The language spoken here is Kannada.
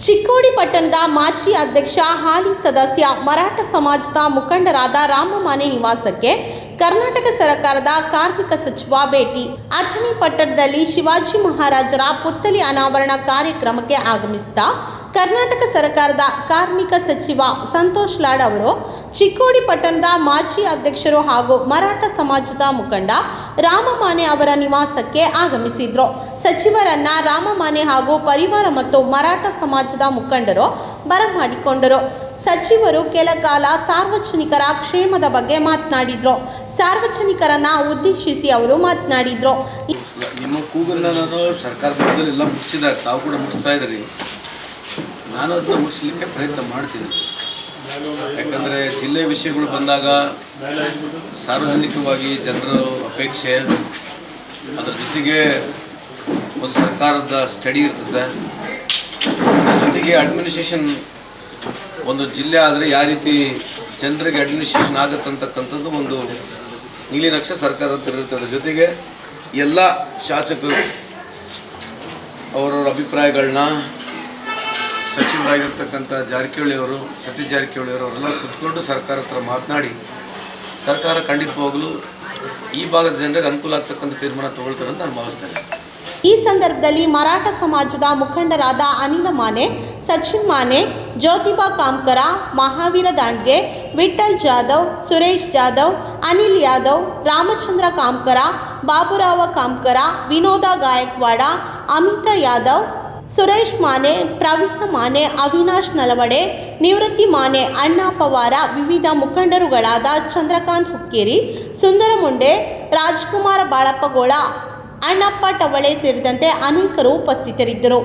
ಚಿಕ್ಕೋಡಿ ಪಟ್ಟಣದ ಮಾಜಿ ಅಧ್ಯಕ್ಷ ಹಾಲಿ ಸದಸ್ಯ ಮರಾಠ ಸಮಾಜದ ಮುಖಂಡರಾದ ರಾಮಮಾನೆ ನಿವಾಸಕ್ಕೆ ಕರ್ನಾಟಕ ಸರ್ಕಾರದ ಕಾರ್ಮಿಕ ಸಚಿವ ಭೇಟಿ. ಅಥಣಿ ಪಟ್ಟಣದಲ್ಲಿ ಶಿವಾಜಿ ಮಹಾರಾಜರ ಪುತ್ಥಳಿ ಅನಾವರಣ ಕಾರ್ಯಕ್ರಮಕ್ಕೆ ಆಗಮಿಸಿದ ಕರ್ನಾಟಕ ಸರ್ಕಾರದ ಕಾರ್ಮಿಕ ಸಚಿವ ಸಂತೋಷ್ ಲಾಡ್ ಅವರು ಚಿಕ್ಕೋಡಿ ಪಟ್ಟಣದ ಮಾಜಿ ಅಧ್ಯಕ್ಷರು ಹಾಗೂ ಮರಾಠ ಸಮಾಜದ ಮುಖಂಡ ರಾಮಮಾನೆ ಅವರ ನಿವಾಸಕ್ಕೆ ಆಗಮಿಸಿದ್ರು. ಸಚಿವರನ್ನ ರಾಮಮಾನೆ ಹಾಗೂ ಪರಿವಾರ ಮತ್ತು ಮರಾಠ ಸಮಾಜದ ಮುಖಂಡರು ಬರಮಾಡಿಕೊಂಡರು. ಸಚಿವರು ಕೆಲ ಕಾಲ ಸಾರ್ವಜನಿಕರ ಕ್ಷೇಮದ ಬಗ್ಗೆ ಮಾತನಾಡಿದ್ರು. ಸಾರ್ವಜನಿಕರನ್ನ ಉದ್ದೇಶಿಸಿ ಅವರು ಮಾತನಾಡಿದ್ರು. ನಿಮ್ಮ ಕೂಗನ್ನ ನಾನು ಸರ್ಕಾರದಲ್ಲಿ ಎಲ್ಲ ಮುಗಿಸಿದ್ದಾರೆ, ತಾವು ಕೂಡ ಮುಗಿಸ್ತಾ ಇದ್ದೀರಿ. ನಾನು ಅದನ್ನ ಮುಗಿಸ್ಲಿಕ್ಕೆ ಪ್ರಯತ್ನ ಮಾಡ್ತೀನಿ. ಯಾಕಂದರೆ ಜಿಲ್ಲೆ ವಿಷಯಗಳು ಬಂದಾಗ ಸಾರ್ವಜನಿಕವಾಗಿ ಜನರ ಅಪೇಕ್ಷೆ, ಅದರ ಜೊತೆಗೆ ಒಂದು ಸರ್ಕಾರದ ಸ್ಟಡಿ ಇರ್ತದೆ, ಅದರ ಜೊತೆಗೆ ಅಡ್ಮಿನಿಸ್ಟ್ರೇಷನ್ ಒಂದು ಜಿಲ್ಲೆ ಆದರೆ ಯಾವ ರೀತಿ ಜನರಿಗೆ ಅಡ್ಮಿನಿಸ್ಟ್ರೇಷನ್ ಆಗುತ್ತಂತಕ್ಕಂಥದ್ದು ಒಂದು ನೀಲಿ ನಕ್ಷೆ ಸರ್ಕಾರ ಇರ್ತದೆ. ಜೊತೆಗೆ ಎಲ್ಲ ಶಾಸಕರು ಅವರವರ ಅಭಿಪ್ರಾಯಗಳನ್ನ ಸಚಿವರಾಗಿರ್ತಕ್ಕಂಥ ಜಾರಕಿಹೊಳಿ ಅವರು, ಸತೀಶ್ ಜಾರಕಿಹೊಳಿ ಅವರೆಲ್ಲ ಕುತ್ಕೊಂಡು ಸರ್ಕಾರ ಹತ್ರ ಮಾತನಾಡಿ ಸರ್ಕಾರ ಖಂಡಿತವಾಗಲೂ ಈ ಭಾಗದ ಜನರಿಗೆ ಅನುಕೂಲ ಆಗ್ತಕ್ಕಂಥ ತೀರ್ಮಾನ ತಗೊಳ್ತಾರೆ ಅಂತ ನಾನು ಭಾವಿಸ್ತೇನೆ. ಈ ಸಂದರ್ಭದಲ್ಲಿ ಮರಾಠ ಸಮಾಜದ ಮುಖಂಡರಾದ ಅನಿಲ ಮಾನೆ, ಸಚಿನ್ ಮಾನೆ, ಜ್ಯೋತಿಬಾ ಕಾಮ್ಕರ, ಮಹಾವೀರ ದಾಂಡ್ಗೆ, ವಿಠಲ್ ಜಾಧವ್, ಸುರೇಶ್ ಜಾಧವ್, ಅನಿಲ್ ಯಾದವ್, ರಾಮಚಂದ್ರ ಕಾಮ್ಕರ, ಬಾಬುರಾವ ಕಾಮ್ಕರ, ವಿನೋದ ಗಾಯಕ್ವಾಡ, ಅಮಿತ ಯಾದವ್, ಸುರೇಶ್ ಮಾನೆ, ಪ್ರವೀಣ ಮಾನೆ, ಅವಿನಾಶ್ ನಲವಡೆ, ನಿವೃತ್ತಿ ಮಾನೆ, ಅಣ್ಣಾ ಪವಾರ, ವಿವಿಧ ಮುಖಂಡರುಗಳಾದ ಚಂದ್ರಕಾಂತ್ ಹುಕ್ಕೇರಿ, ಸುಂದರ ಮುಂಡೆ, ರಾಜ್ಕುಮಾರ ಬಾಳಪ್ಪಗೋಳ, ಅಣ್ಣಪ್ಪ ಟವಳೆ ಸೇರಿದಂತೆ ಅನೇಕರು ಉಪಸ್ಥಿತರಿದ್ದರು.